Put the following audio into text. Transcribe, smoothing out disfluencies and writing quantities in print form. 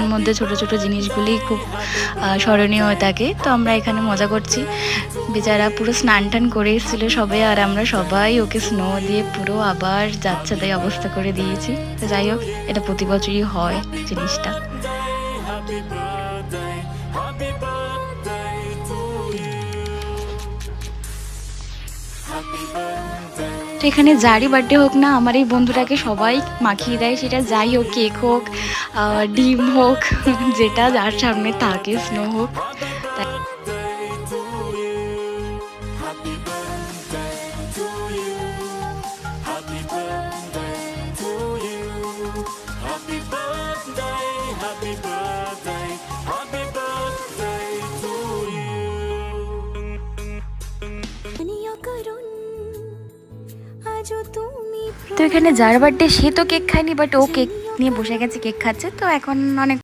এর মধ্যে ছোট ছোট জিনিসগুলি খুব স্মরণীয় হয়ে থাকে। তো আমরা এখানে মজা করছি। বেচারা পুরো স্নান টান করে এসেছিলো সবে, আর আমরা সবাই ওকে স্নো দিয়ে পুরো আবার যাচ্ছে তাই অবস্থা করে দিয়েছি। তো যাই হোক, এটা প্রতি বছরই হয় জিনিসটা। তো এখানে যারই বার্থডে হোক না, আমার এই বন্ধুটাকে সবাই মাখিয়ে দেয়, সেটা যাই হোক, কেক হোক, ডিম হোক, যেটা যার সামনে থাকে, স্নো হোক। তো এখানে যার বার্থডে সে তো কেক খায়নি, বাট ও কেক নিয়ে বসে গেছে, কেক খাচ্ছে। তো এখন অনেক